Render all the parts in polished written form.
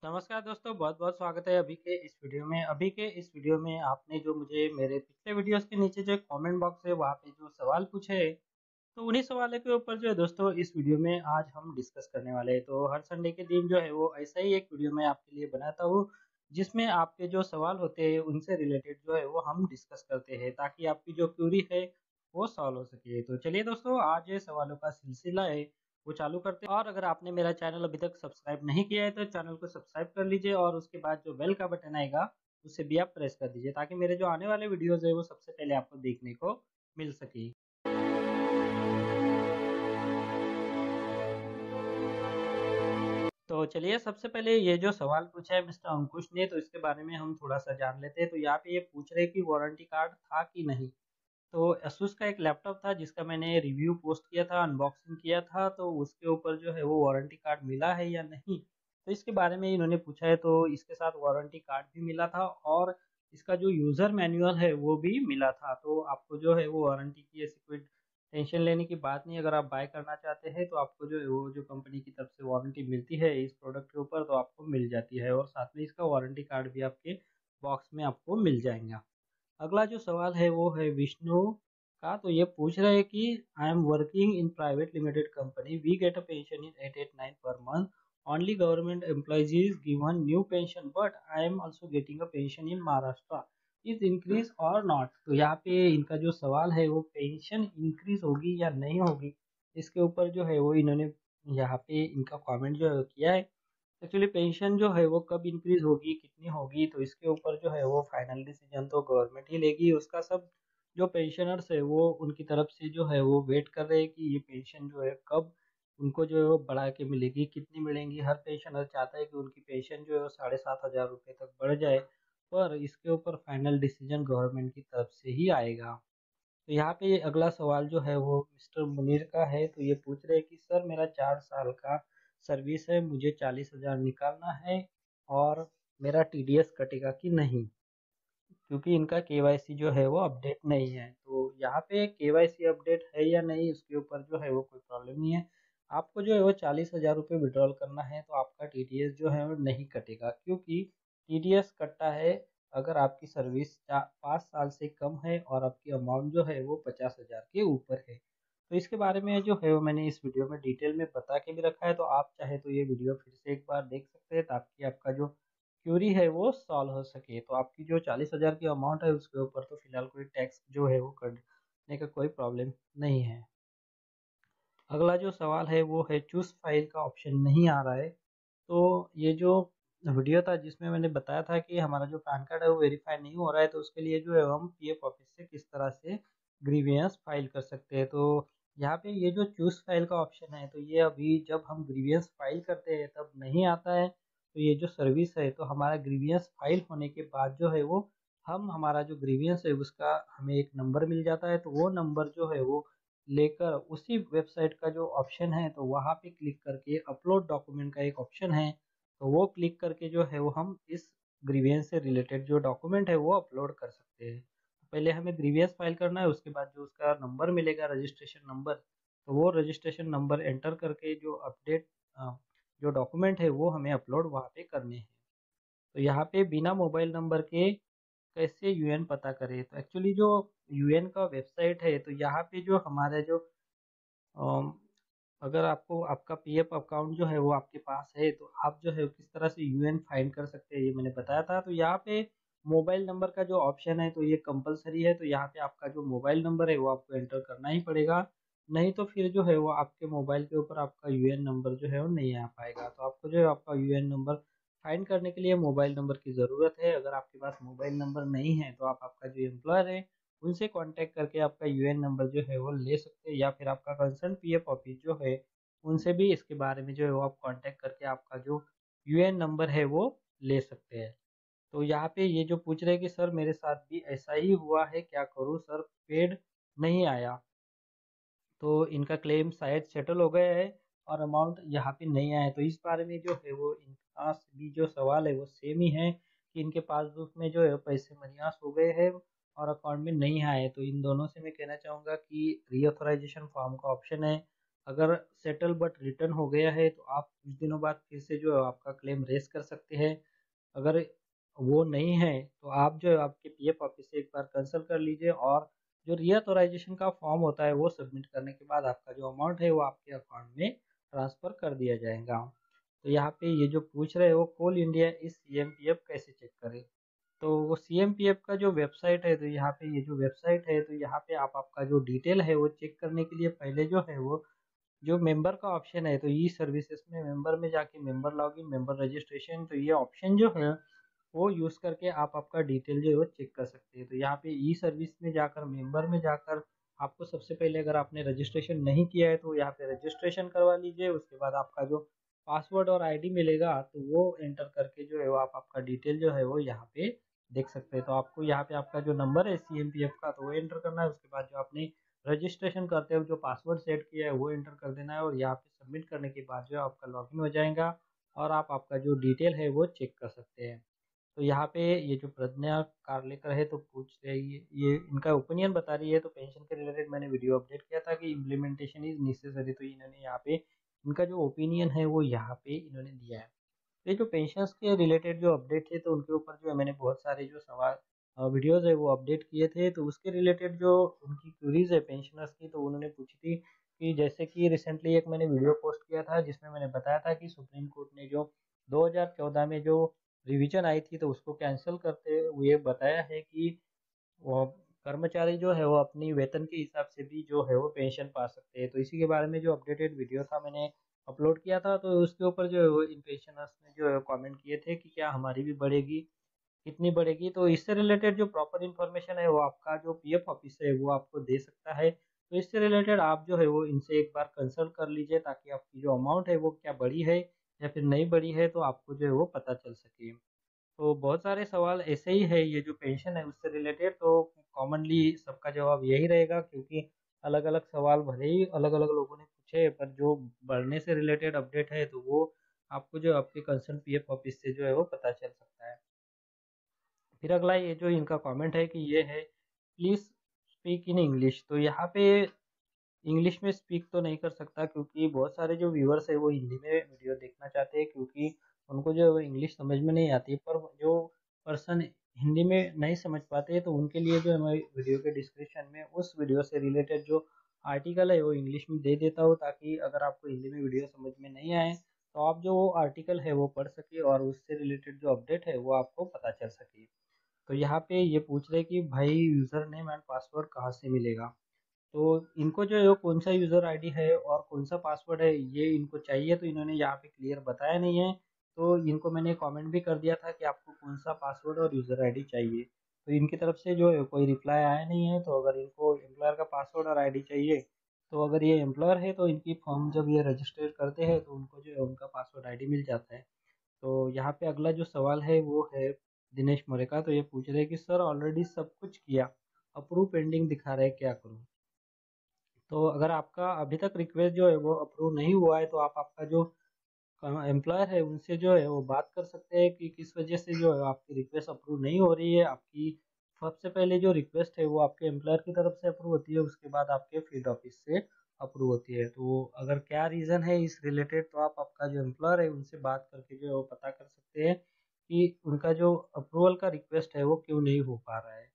नमस्कार दोस्तों, बहुत-बहुत स्वागत है अभी के इस वीडियो में आपने जो मुझे मेरे पिछले वीडियोस के नीचे जो कमेंट बॉक्स है वहाँ पे जो सवाल पूछे हैं, तो उन्हीं सवालों के ऊपर जो है दोस्तों इस वीडियो में आज हम डिस्कस करने वाले हैं। तो हर संडे के दिन जो है वो ऐसा ही एक वीडियो मैं आपके लिए बनाता हूँ, जिसमें आपके जो सवाल होते हैं उनसे रिलेटेड जो है वो हम डिस्कस करते हैं ताकि आपकी जो क्वेरी है वो सॉल्व हो सके। तो चलिए दोस्तों, आज ये सवालों का सिलसिला है वो चालू करते हैं। और अगर आपने मेरा चैनल अभी तक सब्सक्राइब नहीं किया है तो चैनल को सब्सक्राइब कर लीजिए और उसके बाद जो बेल का बटन आएगा उसे भी आप प्रेस कर दीजिए ताकि मेरे जो आने वाले वीडियोस है वो सबसे पहले आपको देखने को मिल सके। तो चलिए, सबसे पहले ये जो सवाल पूछा है मिस्टर अंकुश ने, तो इसके बारे में हम थोड़ा सा जान लेते हैं। तो यहाँ पे ये पूछ रहे हैं कि वारंटी कार्ड था कि नहीं। तो asus का एक लैपटॉप था जिसका मैंने रिव्यू पोस्ट किया था, अनबॉक्सिंग किया था, तो उसके ऊपर जो है वो वारंटी कार्ड मिला है या नहीं, तो इसके बारे में इन्होंने पूछा है। तो इसके साथ वारंटी कार्ड भी मिला था और इसका जो यूज़र मैनुअल है वो भी मिला था। तो आपको जो है वो वारंटी की ऐसी कोई टेंशन लेने की बात नहीं। अगर आप बाय करना चाहते हैं तो आपको जो है वो जो कंपनी की तरफ से वारंटी मिलती है इस प्रोडक्ट के ऊपर, तो आपको मिल जाती है और साथ में इसका वारंटी कार्ड भी आपके बॉक्स में आपको मिल जाएगा। अगला जो सवाल है वो है विष्णु का। तो ये पूछ रहे हैं कि I am working in private limited company, we get a pension in 889 per month, only government employees is given new pension but I am also getting a pension in Maharashtra, is increase और not. तो यहाँ पे इनका जो सवाल है वो pension increase होगी या नहीं होगी, इसके ऊपर जो है वो इन्होंने यहाँ पे इनका कमेंट जो है किया है। एक्चुअली पेंशन जो है वो कब इंक्रीज होगी, कितनी होगी, तो इसके ऊपर जो है वो फाइनल डिसीजन तो गवर्नमेंट ही लेगी। उसका सब जो पेंशनर्स है वो उनकी तरफ से जो है वो वेट कर रहे हैं कि ये पेंशन जो है कब उनको जो है वो बढ़ा के मिलेगी, कितनी मिलेंगी। हर पेंशनर चाहता है कि उनकी पेंशन जो है वो 7,500 रुपये तक बढ़ जाए, पर इसके ऊपर फाइनल डिसीजन गवर्नमेंट की तरफ से ही आएगा। तो यहाँ पे अगला सवाल जो है वो मिस्टर मुनीर का है। तो ये पूछ रहे हैं कि सर, मेरा 4 साल का सर्विस है, मुझे 40,000 निकालना है और मेरा टीडीएस कटेगा कि नहीं, क्योंकि इनका केवाईसी जो है वो अपडेट नहीं है। तो यहाँ पे केवाईसी अपडेट है या नहीं उसके ऊपर जो है वो कोई प्रॉब्लम नहीं है। आपको जो है वो 40,000 रुपये विड्रॉल करना है तो आपका टीडीएस जो है वो नहीं कटेगा, क्योंकि टीडीएस कटता है अगर आपकी सर्विस 5 साल से कम है और आपकी अमाउंट जो है वो 50,000 के ऊपर है। तो इसके बारे में जो है वो मैंने इस वीडियो में डिटेल में बता के भी रखा है, तो आप चाहे तो ये वीडियो फिर से एक बार देख सकते हैं ताकि आपका जो क्यूरी है वो सॉल्व हो सके। तो आपकी जो 40,000 की अमाउंट है उसके ऊपर तो फिलहाल कोई टैक्स जो है वो करने का कोई प्रॉब्लम नहीं है। अगला जो सवाल है वो है चूज फाइल का ऑप्शन नहीं आ रहा है। तो ये जो वीडियो था जिसमें मैंने बताया था कि हमारा जो पैन कार्ड है वो वेरीफाई नहीं हो रहा है, तो उसके लिए जो है हम पीएफ ऑफिस से किस तरह से ग्रीवियंस फाइल कर सकते हैं। तो यहाँ पे ये जो चूज फाइल का ऑप्शन है, तो ये अभी जब हम ग्रीवियंस फाइल करते हैं तब नहीं आता है। तो ये जो सर्विस है, तो हमारा ग्रीवियंस फाइल होने के बाद जो है वो हम हमारा जो ग्रीवियंस है उसका हमें एक नंबर मिल जाता है। तो वो नंबर जो है वो लेकर उसी वेबसाइट का जो ऑप्शन है तो वहाँ पे क्लिक करके अपलोड डॉक्यूमेंट का एक ऑप्शन है, तो वो क्लिक करके जो है वो हम इस ग्रीवियंस से रिलेटेड जो डॉक्यूमेंट है वो अपलोड कर सकते हैं। पहले हमें ग्रीवियंस फाइल करना है, उसके बाद जो उसका नंबर मिलेगा रजिस्ट्रेशन नंबर, तो वो रजिस्ट्रेशन नंबर एंटर करके जो अपडेट जो डॉक्यूमेंट है वो हमें अपलोड वहाँ पे करने हैं। तो यहाँ पे बिना मोबाइल नंबर के कैसे यूएन पता करें, तो एक्चुअली जो यूएन का वेबसाइट है, तो यहाँ पे जो हमारे जो अम, अगर आपको आपका पीएफ अकाउंट जो है वो आपके पास है तो आप जो है किस तरह से यूएन फाइंड कर सकते हैं ये मैंने बताया था। तो यहाँ पे मोबाइल नंबर का जो ऑप्शन है तो ये कंपलसरी है, तो यहाँ पे आपका जो मोबाइल नंबर है वो आपको एंटर करना ही पड़ेगा, नहीं तो फिर जो है वो आपके मोबाइल के ऊपर आपका यूएन नंबर जो है वो नहीं आ पाएगा। तो आपको जो है आपका यूएन नंबर फाइंड करने के लिए मोबाइल नंबर की ज़रूरत है। अगर आपके पास मोबाइल नंबर नहीं है तो आप आपका जो एम्प्लॉयर है उनसे कांटेक्ट करके आपका यूएन नंबर जो है वो ले सकते हैं, या फिर आपका कंसर्न पीएफ ऑफिस जो है उनसे भी इसके बारे में जो है वो आप कांटेक्ट करके आपका जो यूएन नंबर है वो ले सकते हैं। तो यहाँ पे ये जो पूछ रहे हैं कि सर मेरे साथ भी ऐसा ही हुआ है, क्या करूँ सर, पेड नहीं आया, तो इनका क्लेम शायद सेटल हो गया है और अमाउंट यहाँ पे नहीं आया है। तो इस बारे में जो है वो इनका भी जो सवाल है वो सेम ही है कि इनके पासबुक में जो है पैसे मनियास हो गए हैं और अकाउंट में नहीं आए। तो इन दोनों से मैं कहना चाहूँगा कि रीऑथराइजेशन फॉर्म का ऑप्शन है, अगर सेटल बट रिटर्न हो गया है तो आप कुछ दिनों बाद फिर से जो है आपका क्लेम रेस कर सकते हैं। अगर वो नहीं है तो आप जो है आपके पीएफ ऑफिस से एक बार कंसल्ट कर लीजिए और जो रीऑथराइजेशन का फॉर्म होता है वो सबमिट करने के बाद आपका जो अमाउंट है वो आपके अकाउंट में ट्रांसफ़र कर दिया जाएगा। तो यहाँ पे ये जो पूछ रहे हो कोल इंडिया इस सीएमपीएफ कैसे चेक करें? तो वो सीएमपीएफ का जो वेबसाइट है, तो यहाँ पे ये जो वेबसाइट है, तो यहाँ पे आप आपका जो डिटेल है वो चेक करने के लिए पहले जो है वो जो मेंबर का ऑप्शन है, तो ई सर्विसेज में मेंबर में जाके मेंबर लॉगिन, मेंबर रजिस्ट्रेशन, तो ये ऑप्शन जो है वो यूज़ करके आप आपका डिटेल जो है वो चेक कर सकते हैं। तो यहाँ पे ई सर्विस में जाकर मेंबर में जाकर आपको सबसे पहले अगर आपने रजिस्ट्रेशन नहीं किया है तो यहाँ पे रजिस्ट्रेशन करवा लीजिए। उसके बाद आपका जो पासवर्ड और आईडी मिलेगा तो वो एंटर करके जो है वो आप आपका डिटेल जो है वो यहाँ पे देख सकते हैं। तो आपको यहाँ पे आपका जो नंबर है सीएमपीएफ का तो वो एंटर करना है। उसके बाद जो आपने रजिस्ट्रेशन करते हुए जो पासवर्ड सेट किया है वो एंटर कर देना है और यहाँ पे सबमिट करने के बाद जो है आपका लॉगिन हो जाएगा और आप आपका जो डिटेल है वो चेक कर सकते हैं। तो यहाँ पे ये जो प्रज्ञा कारलेकर है तो पूछ रही है, ये इनका ओपिनियन बता रही है। तो पेंशन के रिलेटेड मैंने वीडियो अपडेट किया था कि इम्प्लीमेंटेशन इज नेसेसरी, तो इन्होंने यहाँ पे इनका जो ओपिनियन है वो यहाँ पे इन्होंने दिया है। ये जो पेंशन्स के रिलेटेड जो अपडेट है तो उनके ऊपर जो है मैंने बहुत सारे जो सवाल वीडियोस है वो अपडेट किए थे। तो उसके रिलेटेड जो उनकी क्वेरीज है पेंशनर्स की तो उन्होंने पूछी थी कि जैसे कि रिसेंटली एक मैंने वीडियो पोस्ट किया था जिसमें मैंने बताया था कि सुप्रीम कोर्ट ने जो 2014 में जो रिवीजन आई थी तो उसको कैंसिल करते हुए बताया है कि वो कर्मचारी जो है वो अपनी वेतन के हिसाब से भी जो है वो पेंशन पा सकते हैं। तो इसी के बारे में जो अपडेटेड वीडियो था मैंने अपलोड किया था। तो उसके ऊपर जो है वो इन पेंशनर्स ने जो है कमेंट किए थे कि क्या हमारी भी बढ़ेगी, कितनी बढ़ेगी। तो इससे रिलेटेड जो प्रॉपर इन्फॉर्मेशन है वो आपका जो पीएफ ऑफिस है वो आपको दे सकता है। तो इससे रिलेटेड आप जो है वो इनसे एक बार कंसल्ट कर लीजिए ताकि आपकी जो अमाउंट है वो क्या बढ़ी है या फिर नहीं बढ़ी है तो आपको जो है वो पता चल सके। तो बहुत सारे सवाल ऐसे ही है ये जो पेंशन है उससे रिलेटेड, तो कॉमनली सबका जवाब यही रहेगा क्योंकि अलग अलग सवाल भले ही अलग अलग लोगों ने पूछे पर जो बढ़ने से रिलेटेड अपडेट है तो वो आपको जो आपके कंसर्न पीएफ ऑफिस से जो है वो पता चल सकता है। फिर अगला ये जो इनका कमेंट है कि ये है प्लीज़ स्पीक इन इंग्लिश। तो यहाँ पे इंग्लिश में स्पीक तो नहीं कर सकता क्योंकि बहुत सारे जो व्यूअर्स है वो हिंदी में वीडियो देखना चाहते हैं क्योंकि उनको जो है इंग्लिश समझ में नहीं आती। पर जो पर्सन हिंदी में नहीं समझ पाते हैं तो उनके लिए जो है मैं वीडियो के डिस्क्रिप्शन में उस वीडियो से रिलेटेड जो आर्टिकल है वो इंग्लिश में दे देता हूँ ताकि अगर आपको हिंदी में वीडियो समझ में नहीं आए तो आप जो वो आर्टिकल है वो पढ़ सके और उससे रिलेटेड जो अपडेट है वो आपको पता चल सके। तो यहाँ पे ये पूछ रहे कि भाई यूज़र नेम एंड पासवर्ड कहाँ से मिलेगा। तो इनको जो है वो कौन सा यूज़र आईडी है और कौन सा पासवर्ड है ये इनको चाहिए, तो इन्होंने यहाँ पे क्लियर बताया नहीं है। तो इनको मैंने कमेंट भी कर दिया था कि आपको कौन सा पासवर्ड और यूज़र आईडी चाहिए। तो इनकी तरफ से जो है कोई रिप्लाई आया नहीं है। तो अगर इनको एम्प्लॉयर का पासवर्ड और आईडी चाहिए तो अगर ये एम्प्लॉयर है तो इनकी फॉर्म जब ये रजिस्टर करते हैं तो उनको जो है उनका पासवर्ड आईडी मिल जाता है। तो यहाँ पे अगला जो सवाल है वो है दिनेश मोरे का। तो ये पूछ रहे हैं कि सर ऑलरेडी सब कुछ किया, अप्रूव पेंडिंग दिखा रहे हैं, क्या करूँ? तो अगर आपका अभी तक रिक्वेस्ट जो है वो अप्रूव नहीं हुआ है तो आप आपका जो एम्प्लॉयर है उनसे जो है वो बात कर सकते हैं कि किस वजह से जो है आपकी रिक्वेस्ट अप्रूव नहीं हो रही है। आपकी सबसे पहले जो रिक्वेस्ट है वो आपके एम्प्लॉयर की तरफ से अप्रूव होती है, उसके बाद आपके फील्ड ऑफिस से अप्रूव होती है। तो अगर क्या रीज़न है इस रिलेटेड तो आप आपका जो एम्प्लॉयर है उनसे बात करके जो है वो पता कर सकते हैं कि उनका जो अप्रूवल का रिक्वेस्ट है वो क्यों नहीं हो पा रहा है।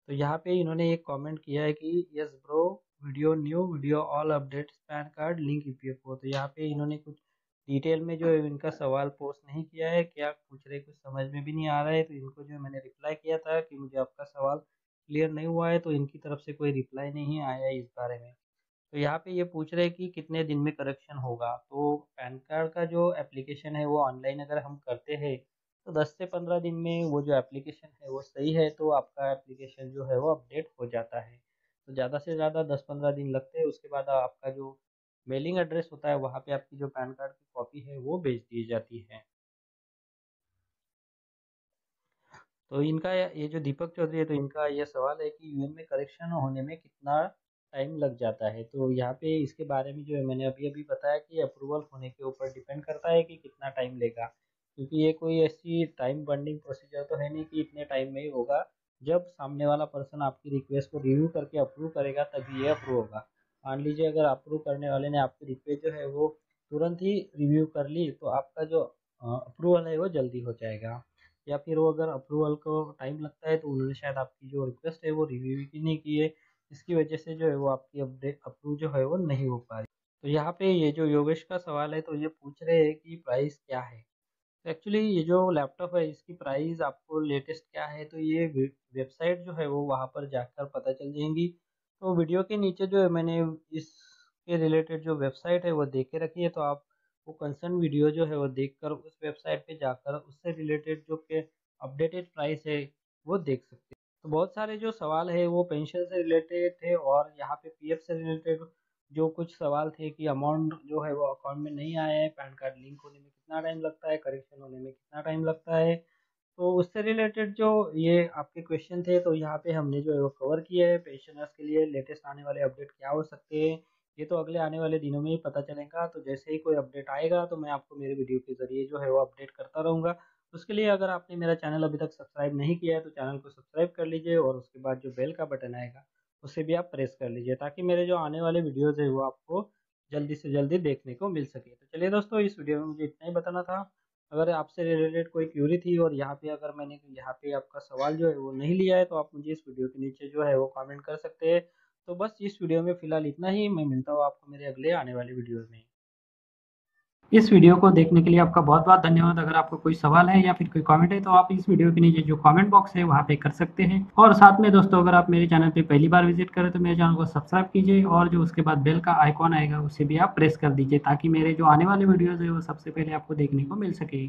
तो यहाँ पे इन्होंने एक कमेंट किया है कि yes bro, video new video all updates pan card link EPFO. तो यहाँ पे इन्होंने कुछ डिटेल में जो है इनका सवाल पोस्ट नहीं किया है, क्या पूछ रहे कुछ समझ में भी नहीं आ रहा है। तो इनको जो है मैंने रिप्लाई किया था कि मुझे आपका सवाल क्लियर नहीं हुआ है, तो इनकी तरफ से कोई रिप्लाई नहीं आया है इस बारे में। तो यहाँ पे ये पूछ रहे हैं कि कितने दिन में करेक्शन होगा। तो पैन कार्ड का जो एप्लीकेशन है वो ऑनलाइन अगर हम करते हैं तो 10 से 15 दिन में वो जो एप्लीकेशन है वो सही है तो आपका एप्लीकेशन जो है वो अपडेट हो जाता है। तो ज़्यादा से ज़्यादा 10-15 दिन लगते हैं। उसके बाद आपका जो मेलिंग एड्रेस होता है वहाँ पे आपकी जो पैन कार्ड की कॉपी है वो भेज दी जाती है। तो इनका ये जो दीपक चौधरी है तो इनका ये सवाल है कि यूएन में करेक्शन होने में कितना टाइम लग जाता है। तो यहाँ पे इसके बारे में जो है मैंने अभी अभी बताया कि अप्रूवल होने के ऊपर डिपेंड करता है कि कितना टाइम लेगा, क्योंकि ये कोई ऐसी टाइम बॉन्डिंग प्रोसीजर तो है नहीं कि इतने टाइम में ही होगा। जब सामने वाला पर्सन आपकी रिक्वेस्ट को रिव्यू करके अप्रूव करेगा तभी ये अप्रूव होगा। मान लीजिए अगर अप्रूव करने वाले ने आपकी रिक्वेस्ट जो है वो तुरंत ही रिव्यू कर ली, तो आपका जो अप्रूवल है वो जल्दी हो जाएगा। या फिर वो अगर अप्रूवल को टाइम लगता है तो उन्होंने शायद आपकी जो रिक्वेस्ट है वो रिव्यू ही नहीं की है, इसकी वजह से जो है वो आपकी अपडेट अप्रूव जो है वो नहीं हो पा रही। तो यहाँ पे ये जो योगेश का सवाल है, तो ये पूछ रहे हैं कि प्राइस क्या है। तो एक्चुअली ये जो लैपटॉप है इसकी प्राइस आपको लेटेस्ट क्या है, तो ये वेबसाइट जो है वो वहाँ पर जाकर पता चल जाएंगी। तो वीडियो के नीचे जो है मैंने इसके रिलेटेड जो वेबसाइट है वो दे के रखी है, तो आप वो कंसर्न वीडियो जो है वो देखकर उस वेबसाइट पे जाकर उससे रिलेटेड जो के अपडेटेड प्राइस है वो देख सकते हैं। तो बहुत सारे जो सवाल है वो पेंशन से रिलेटेड थे, और यहाँ पे पीएफ से रिलेटेड जो कुछ सवाल थे कि अमाउंट जो है वो अकाउंट में नहीं आया है, पैन कार्ड लिंक होने में कितना टाइम लगता है, करेक्शन होने में कितना टाइम लगता है। तो उससे रिलेटेड जो ये आपके क्वेश्चन थे, तो यहाँ पे हमने जो है वो कवर किया है। पेंशनर्स के लिए लेटेस्ट आने वाले अपडेट क्या हो सकते हैं, ये तो अगले आने वाले दिनों में ही पता चलेगा। तो जैसे ही कोई अपडेट आएगा तो मैं आपको मेरे वीडियो के ज़रिए जो है वो अपडेट करता रहूँगा। उसके लिए अगर आपने मेरा चैनल अभी तक सब्सक्राइब नहीं किया है तो चैनल को सब्सक्राइब कर लीजिए, और उसके बाद जो बेल का बटन आएगा उसे भी आप प्रेस कर लीजिए, ताकि मेरे जो आने वाले वीडियोज़ है वो आपको जल्दी से जल्दी देखने को मिल सके। तो चलिए दोस्तों, इस वीडियो में मुझे इतना ही बताना था। अगर आपसे रिलेटेड कोई क्यूरी थी और यहाँ पे अगर मैंने यहाँ पे आपका सवाल जो है वो नहीं लिया है, तो आप मुझे इस वीडियो के नीचे जो है वो कमेंट कर सकते हैं। तो बस इस वीडियो में फिलहाल इतना ही। मैं मिलता हूँ आपको मेरे अगले आने वाले वीडियो में। इस वीडियो को देखने के लिए आपका बहुत बहुत धन्यवाद। अगर आपको कोई सवाल है या फिर कोई कमेंट है तो आप इस वीडियो के नीचे जो कमेंट बॉक्स है वहाँ पे कर सकते हैं। और साथ में दोस्तों, अगर आप मेरे चैनल पे पहली बार विजिट करें तो मेरे चैनल को सब्सक्राइब कीजिए, और जो उसके बाद बेल का आइकॉन आएगा उसे भी आप प्रेस कर दीजिए, ताकि मेरे जो आने वाले वीडियोज़ है वो सबसे पहले आपको देखने को मिल सके।